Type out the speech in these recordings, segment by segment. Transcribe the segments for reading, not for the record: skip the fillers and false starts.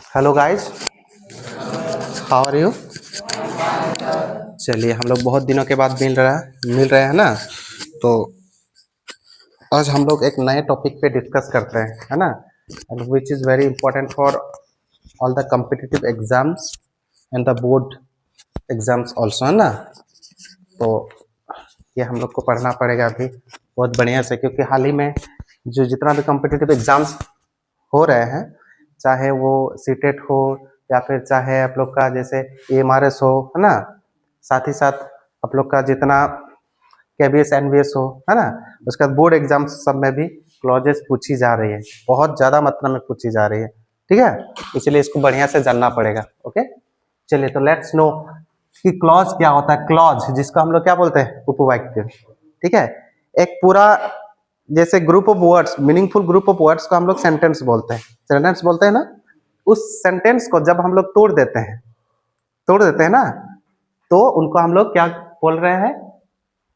Hello guys, how are you. चलिए, हम लोग बहुत दिनों के बाद मिल रहे हैं ना। तो आज हम लोग एक नए टॉपिक पे डिस्कस करते हैं, है ना, and which is very important for all the competitive exams and the board exams also, है ना। तो ये हम लोग को पढ़ना पड़ेगा अभी बहुत बढ़िया से, क्योंकि हाल ही में जो जितना भी कम्पिटिटिव एग्जाम्स हो रहे हैं, चाहे वो सीटेट हो या फिर चाहे आप लोग का जैसे एमआरएस हो, है ना, साथ ही साथ आप लोग का जितना केबीएस एनवीएस हो, है ना, उसके बाद बोर्ड एग्जाम्स सब में भी क्लॉजेस पूछी जा रही है, बहुत ज़्यादा मात्रा में पूछी जा रही है। ठीक है, इसलिए इसको बढ़िया से जानना पड़ेगा। ओके, चलिए तो लेट्स नो कि क्लॉज क्या होता है। क्लॉज जिसको हम लोग क्या बोलते हैं, उपवाक्य। ठीक है, एक पूरा जैसे group of words, meaningful group of words को हम लोग सेंटेंस बोलते हैं। सेंटेंस बोलते हैं ना, उस सेंटेंस को जब हम लोग तोड़ देते हैं ना, तो उनको हम लोग क्या बोल रहे हैं,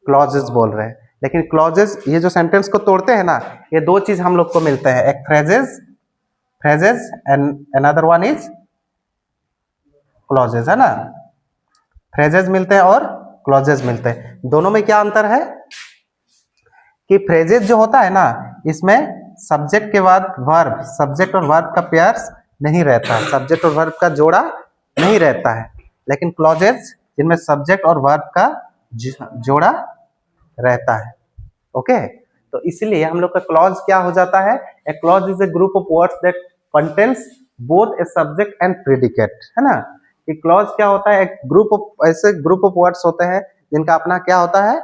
क्लॉजेस बोल रहे हैं। लेकिन क्लॉजेस, ये जो सेंटेंस को तोड़ते हैं ना, ये दो चीज हम लोग को मिलते हैं, एक phrases and another one is clauses, है ना। फ्रेजेस मिलते हैं और क्लॉजेस मिलते हैं, दोनों में क्या अंतर है कि फ्रेजेस जो होता है ना, इसमें सब्जेक्ट के बाद वर्ब, सब्जेक्ट और वर्ब का पेयर्स नहीं रहता, सब्जेक्ट और वर्ब का जोड़ा नहीं रहता है। लेकिन क्लॉजेस जिनमें सब्जेक्ट और वर्ब का जोड़ा रहता है। ओके, तो इसलिए हम लोग का क्लॉज क्या हो जाता है, ए clause is a group of words that contains both a subject and predicate, है ना। ये क्लॉज क्या होता है, एक ग्रुप ऑफ ऐसे ग्रुप ऑफ वर्ड्स होते हैं जिनका अपना क्या होता है,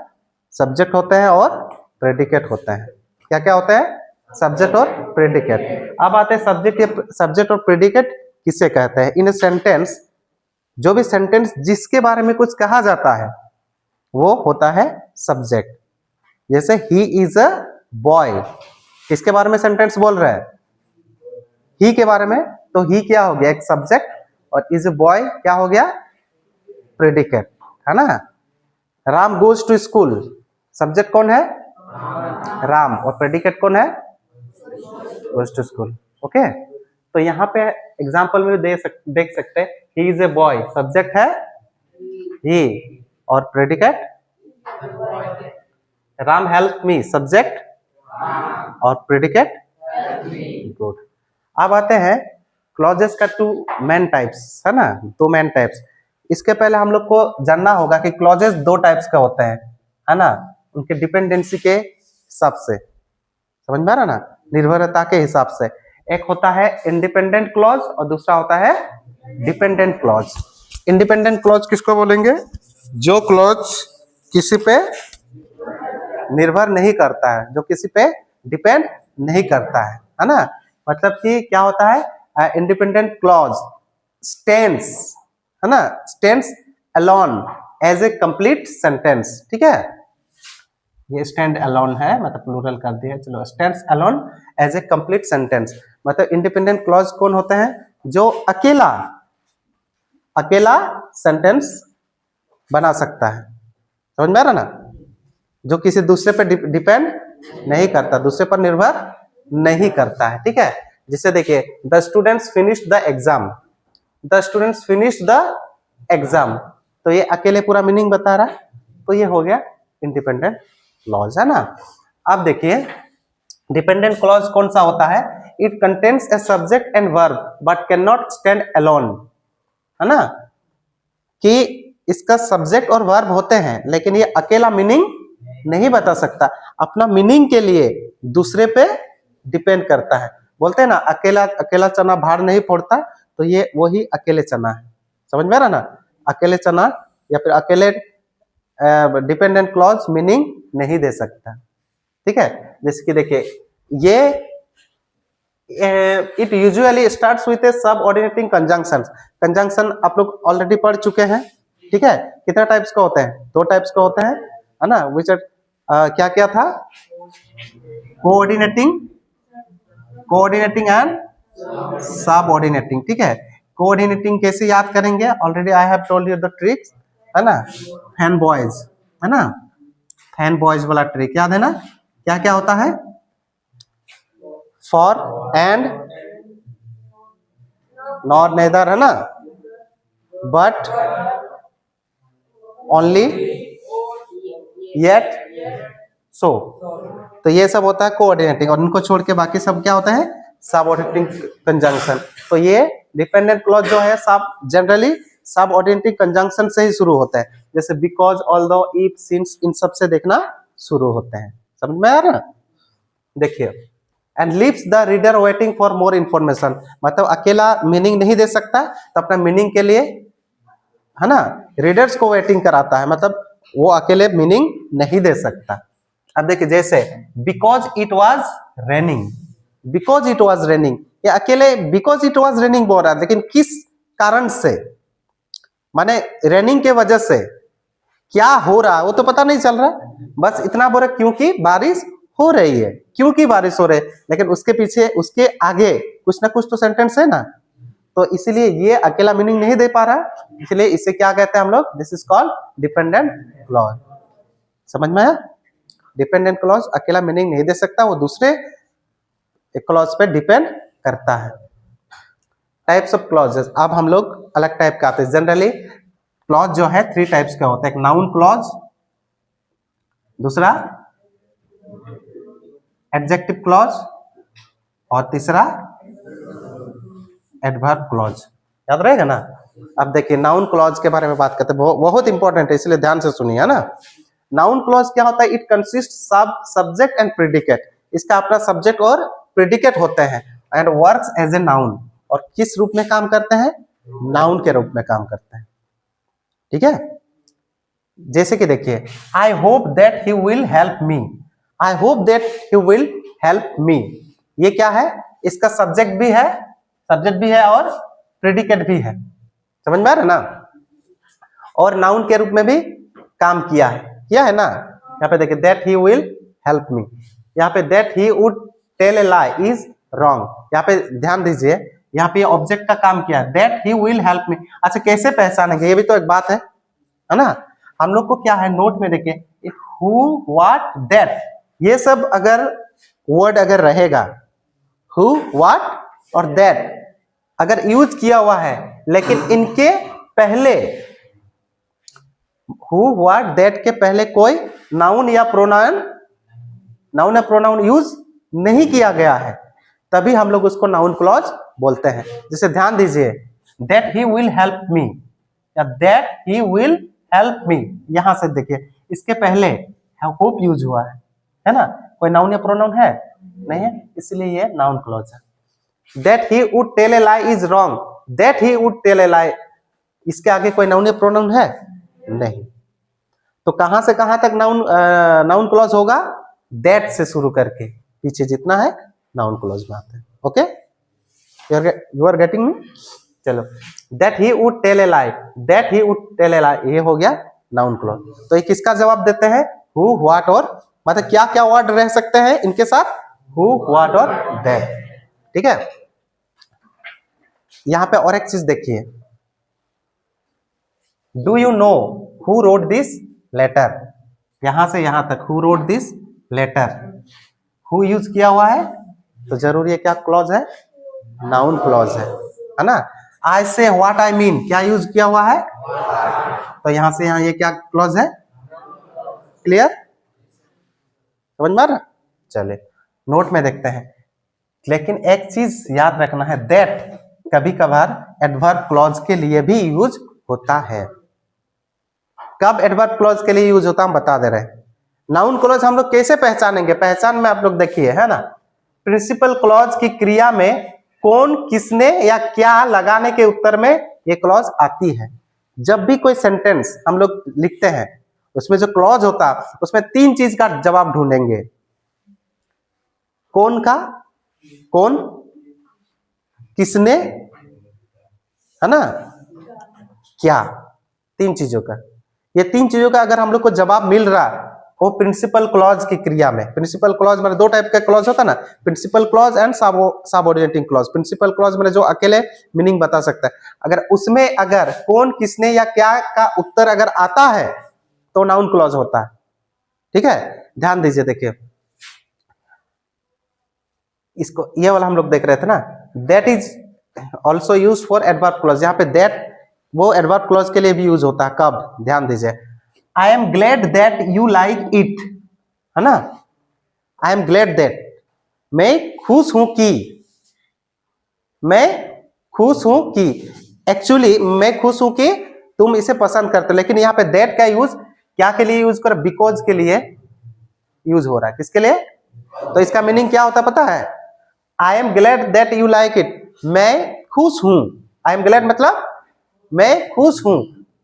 सब्जेक्ट होते हैं और प्रेडिकेट होते हैं। क्या क्या होते हैं, सब्जेक्ट और प्रेडिकेट। अब आते हैं सब्जेक्ट और प्रेडिकेट किसे कहते हैं। इन ए सेंटेंस, जो भी सेंटेंस जिसके बारे में कुछ कहा जाता है वो होता है सब्जेक्ट। जैसे ही इज अ बॉय, किसके बारे में सेंटेंस बोल रहा है, ही के बारे में, तो ही क्या हो गया, एक सब्जेक्ट, और इज अ बॉय क्या हो गया, प्रेडिकेट, है ना। Ram goes to school, subject कौन है, राम, और प्रेडिकेट कौन है, गोज टू स्कूल। ओके, तो यहाँ पे एग्जांपल में देख सकते हैं, he is a boy, subject है ही और predicate Ram help me, subject और प्रेडिकेट गुड। अब आते हैं क्लॉजेस का टू मेन टाइप्स, है ना, दो मेन टाइप्स। इसके पहले हम लोग को जानना होगा कि क्लॉजेस दो टाइप्स का होते हैं, है ना, उनके डिपेंडेंसी के हिसाब से, समझ में आ रहा ना, निर्भरता के हिसाब से। एक होता है इंडिपेंडेंट क्लॉज और दूसरा होता है डिपेंडेंट क्लॉज। इंडिपेंडेंट क्लॉज किसको बोलेंगे, जो क्लॉज किसी पे निर्भर नहीं करता है, जो किसी पे डिपेंड नहीं करता है ना। मतलब कि क्या होता है, इंडिपेंडेंट क्लॉज स्टैंड्स, है ना, stands alone as a complete sentence. ठीक है, ये स्टैंड अलोन है, मतलब प्लूरल कर दिया, चलो, stands alone as a complete sentence. मतलब इंडिपेंडेंट क्लॉज कौन होते हैं, जो अकेला सेंटेंस बना सकता है, समझ में आ रहा ना, जो किसी दूसरे पे डिपेंड नहीं करता, दूसरे पर निर्भर नहीं करता है। ठीक है, जिसे देखिए, the students finish the exam, the students finish the exam, तो ये अकेले पूरा मीनिंग बता रहा है, तो ये हो गया इंडिपेंडेंट क्लॉज, है ना। अब देखिए डिपेंडेंट क्लॉज कौन सा होता है, it contains a subject and verb but can not stand alone, है ना, कि इसका सब्जेक्ट और वर्ब होते हैं लेकिन ये अकेला मीनिंग नहीं बता सकता, अपना मीनिंग के लिए दूसरे पे डिपेंड करता है। बोलते हैं ना, अकेला चना भार नहीं फोड़ता, तो ये वही अकेले चना है, समझ में आ रहा ना, अकेले चना या फिर अकेले डिपेंडेंट क्लॉज मीनिंग नहीं दे सकता। ठीक है, जैसे कि देखिए, ये it usually starts with A subordinating conjunction. Conjunction आप लोग ऑलरेडी पढ़ चुके हैं। ठीक है, कितने टाइप्स का होते हैं, दो टाइप्स का होते हैं, है ना, विच क्या क्या था, कोऑर्डिनेटिंग एंड सबऑर्डिनेटिंग। ठीक है, कोऑर्डिनेटिंग कैसे याद करेंगे, already I have told you the tricks, है ना, फैन बॉयज, है ना, फैन बॉयज वाला ट्रिक याद है ना, क्या क्या होता है, फॉर एंड नॉर नेदर, है ना, बट ओनली येट सो। तो ये सब होता है कोऑर्डिनेटिंग, और इनको छोड़ के बाकी सब क्या होता है, सबऑर्डिनेटिंग कंजंक्शन। तो ये डिपेंडेंट क्लॉज जो है सब जनरली सबऑर्डिनेटिंग कंजंक्शन से ही शुरू होता है, जैसे बिकॉज, ऑल्दो, इफ, सिंस, इन सब से देखना शुरू होते हैं। समझ में आ रहा है? देखिए, and leaves the reader waiting for more information, मतलब अकेला मीनिंग नहीं दे सकता, तो अपना मीनिंग के लिए, है ना, रीडर्स को वेटिंग कराता है, मतलब वो अकेले मीनिंग नहीं दे सकता। अब देखिए, जैसे because it was raining, because it was raining, ये अकेले बिकॉज इट वॉज रेनिंग बोल रहा है, लेकिन किस कारण से, माने रेनिंग के वजह से क्या हो रहा है वो तो पता नहीं चल रहा, बस इतना बोल रहा क्योंकि बारिश हो रही है, क्योंकि बारिश हो रही है, लेकिन उसके पीछे, उसके आगे कुछ ना कुछ तो सेंटेंस है ना, तो इसीलिए ये अकेला मीनिंग नहीं दे पा रहा, इसलिए इसे क्या कहते हैं हम लोग, this is called dependent clause. समझ में आया? डिपेंडेंट क्लॉज अकेला मीनिंग नहीं दे सकता, वो दूसरे क्लॉज पे डिपेंड करता है। टाइप्स ऑफ क्लॉजेस, अब हम लोग अलग टाइप का आते हैं। जनरली क्लॉज जो है 3 टाइप्स का होता है, एक नाउन क्लॉज, दूसरा एडजेक्टिव क्लॉज, और तीसरा एडवर्ब क्लॉज। याद रहेगा ना? अब देखिए, नाउन क्लॉज के बारे में बात करते हैं, बहुत इंपॉर्टेंट है, इसलिए ध्यान से सुनिए, है ना। नाउन क्लॉज क्या होता है, it consist subject and predicate, इसका अपना सब्जेक्ट और प्रेडिकेट होते हैं, and works as a noun, और किस रूप में काम करते हैं, नाउन के रूप में काम करते हैं। ठीक है, जैसे कि देखिए, I hope that he will help me, I hope that he will help मी, ये क्या है, इसका सब्जेक्ट भी है और प्रेडिकेट भी है। समझ में आ रहा है ना? और नाउन के रूप में भी काम किया है ना। यहाँ पे देखिए, that he will help me, यहाँ पे that he would tell a lie is wrong, यहाँ पे ध्यान दीजिए, यहाँ पे ऑब्जेक्ट का काम किया, दैट ही विल हेल्प मी। अच्छा, कैसे पहचानेंगे, ये भी तो एक बात है ना। हम लोग को क्या है, नोट में देखिए, हु, व्हाट, दैट, ये सब अगर वर्ड अगर रहेगा, हु, व्हाट और दैट अगर यूज किया हुआ है, लेकिन इनके पहले, हु, व्हाट, दैट के पहले कोई नाउन या प्रोनाउन यूज नहीं किया गया है, तभी हम लोग उसको नाउन क्लॉज बोलते हैं। जैसे ध्यान दीजिए, that he will help me या that he will help me, यहां से देखिए, इसके पहले होप यूज हुआ है ना, कोई नाउन या प्रोनाउन है नहीं है, इसलिए ये नाउन क्लॉज है। That he would tell a lie is wrong, that he would tell a lie, इसके आगे कोई नाउन या प्रोनाउन है नहीं, तो कहां से कहां तक नाउन क्लॉज होगा, दैट से शुरू करके पीछे जितना है नाउन क्लॉज में आते हैं। Okay, you are getting me? चलो, that he would tell a lie, that he would tell a lie, ये हो गया नाउन क्लॉज। तो ये किसका जवाब देते हैं, हु, व्हाट, और मतलब क्या क्या वर्ड रह सकते हैं इनके साथ, हु, व्हाट और दैट। ठीक है, यहां पे और एक चीज देखिए, do you know who wrote this letter, यहां से यहां तक who wrote this letter, who use किया हुआ है, तो जरूरी है क्या क्लॉज है, नाउन क्लॉज है ना। आई से व्हाट आई मीन, क्या यूज किया हुआ है, तो यहां से यहां ये क्या क्लॉज है, क्लियर, समझ में आ रहा? चले नोट में देखते हैं, लेकिन एक चीज याद रखना है, दैट कभी कभार एडवर्ब क्लॉज के लिए भी यूज होता है। कब एडवर्ब क्लॉज के लिए यूज होता है हम बता दे रहे हैं। नाउन क्लॉज हम लोग कैसे पहचानेंगे, पहचान में आप लोग देखिए, है ना, प्रिंसिपल क्लॉज की क्रिया में कौन, किसने या क्या लगाने के उत्तर में ये क्लॉज आती है। जब भी कोई सेंटेंस हम लोग लिखते हैं, उसमें जो क्लॉज होता है उसमें 3 चीज का जवाब ढूंढेंगे, कौन का, कौन, किसने, है ना, क्या, 3 चीजों का। ये 3 चीजों का अगर हम लोग को जवाब मिल रहा, वो प्रिंसिपल क्लॉज की क्रिया में, प्रिंसिपल क्लॉज में 2 टाइप का क्लॉज होता है ना, principal clause and subordinating clause. Principal clause में जो अकेले मीनिंग बता सकता है, अगर उसमें अगर कौन, किसने या क्या का उत्तर अगर आता है तो नाउन क्लॉज होता है। ठीक है, ध्यान दीजिए, देखिए इसको, ये वाला हम लोग देख रहे थे ना, that is also use for adverb clause, यहाँ पे दैट वो एडवर्ब क्लॉज के लिए भी यूज होता है। कब, ध्यान दीजिए, I am Glade that you like it, है ना, आई एम ग्लेड दैट, मैं खुश हूं कि, मैं खुश हूं कि, एक्चुअली मैं खुश हूं कि तुम इसे पसंद करते हो, लेकिन यहाँ पे दैट का यूज क्या के लिए यूज कर, बिकॉज के लिए यूज हो रहा है। किसके लिए, तो इसका मीनिंग क्या होता है पता है, I am glad that you like it, मैं खुश हूं, आई एम ग्लैड मतलब मैं खुश हूं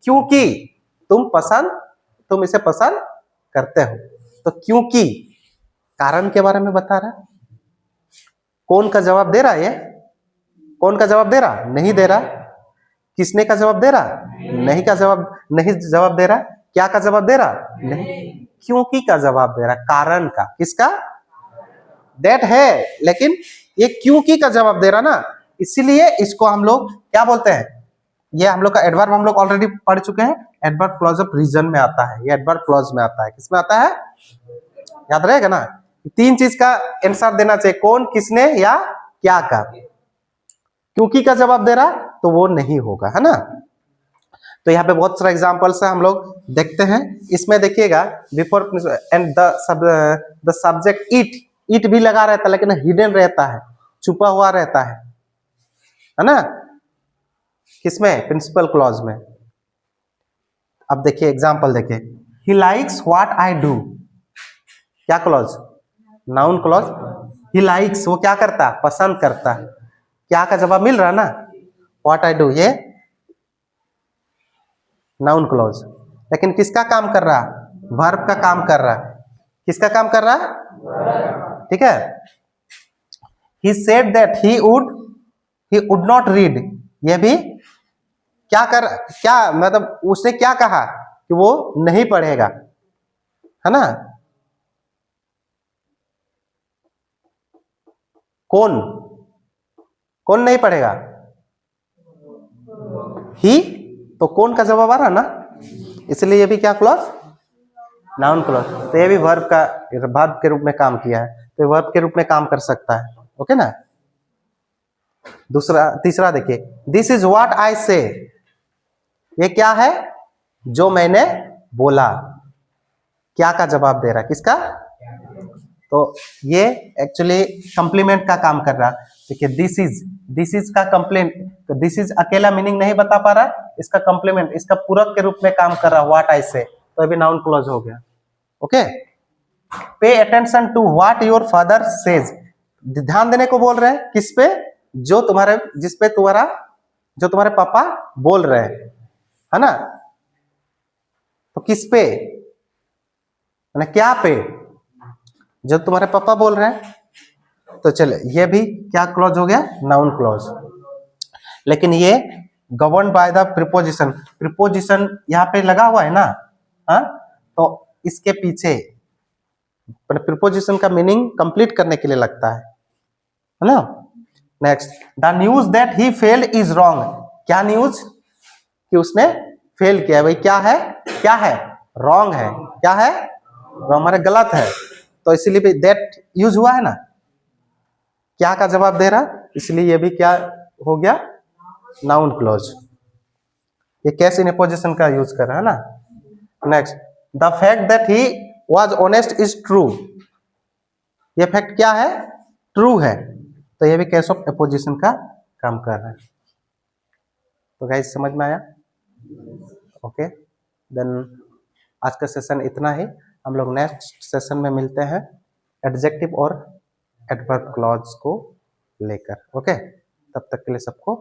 क्योंकि तुम इसे पसंद करते हो। तो क्योंकि कारण के बारे में बता रहा है। कौन का जवाब दे रहा है, ये कौन का जवाब दे रहा, नहीं दे रहा, किसने का जवाब दे रहा, नहीं का जवाब, नहीं जवाब दे रहा, क्या का जवाब दे रहा, नहीं, क्योंकि का जवाब दे रहा, कारण का, किसका, दैट है, लेकिन ये क्योंकि का जवाब दे रहा ना, इसीलिए इसको हम लोग क्या बोलते हैं, ये हम लोग का एडवर्ब हम लोग ऑलरेडी पढ़ चुके हैं, एडवर्ब क्लॉज ऑफ रीजन में आता है, ये एडवर्ब क्लॉज में आता है, किसमें आता है, याद रहेगा ना, तीन चीज का आंसर देना चाहिए, कौन, किसने या क्या का। क्योंकि का जवाब दे रहा तो वो नहीं होगा, है ना। तो यहाँ पे बहुत सारे एग्जांपल्स है, हम लोग देखते हैं। इसमें देखिएगा, before and the subject it, it भी लगा रहता है लेकिन हिडन रहता है, छुपा हुआ रहता है ना, किसमें, प्रिंसिपल क्लॉज में। अब देखिए एग्जांपल देखिए, he likes what I do, क्या clause, noun clause, he likes वो क्या करता, पसंद करता है, क्या का जवाब मिल रहा ना, व्हाट आई डू, ये नाउन क्लॉज, लेकिन किसका काम कर रहा, वर्ब का काम कर रहा, किसका काम कर रहा, ठीक है। He said that he would not read, ये भी क्या कर, क्या मतलब उसने क्या कहा कि वो नहीं पढ़ेगा, है ना। कौन नहीं पढ़ेगा, ही, तो कौन का जवाब आ रहा ना, इसलिए ये भी क्या क्लॉज, नाउन क्लॉज। तो ये भी वर्ब के रूप में काम किया है, तो ये वर्ब के रूप में काम कर सकता है, ओके ना। तीसरा देखिए, दिस इज व्हाट आई से, ये क्या है, जो मैंने बोला, क्या का जवाब दे रहा, किसका, तो ये एक्चुअली कंप्लीमेंट का काम कर रहा। देखिए दिस इज का कंप्लीमेंट, तो दिस इज अकेला मीनिंग नहीं बता पा रहा, इसका कंप्लीमेंट, इसका पूरक के रूप में काम कर रहा, व्हाट आई से, तो अभी नाउन क्लॉज हो गया, okay. Pay attention to what your father says, ध्यान देने को बोल रहे हैं, किस पे, जो तुम्हारे पापा बोल रहे हैं, है ना। तो किस पे, क्या पे, जो तुम्हारे पापा बोल रहे हैं, तो चले ये भी क्या क्लॉज हो गया, नाउन क्लॉज। लेकिन ये govern by the preposition, preposition यहाँ पे लगा हुआ है ना, हाँ, तो इसके पीछे प्रीपोजिशन का मीनिंग कंप्लीट करने के लिए लगता है ना। Next, the news that he failed is wrong, क्या न्यूज, कि उसने फेल किया, भाई क्या है, रॉन्ग है, क्या है, हमारे गलत है, तो इसीलिए भी दैट यूज हुआ है ना, क्या का जवाब दे रहा, इसलिए ये भी क्या हो गया, नाउन क्लॉज। ये कैसे इन पोजीशन का यूज कर रहा है ना। Next, the fact that he was honest is true, ये फैक्ट क्या है, ट्रू है, तो ये भी केस ऑफ अपोजिशन का काम कर रहा है। तो गाइस समझ में आया, ओके। देन आज का सेशन इतना ही, हम लोग नेक्स्ट सेशन में मिलते हैं एडजेक्टिव और एडवर्ब क्लॉज को लेकर, ओके। तब तक के लिए सबको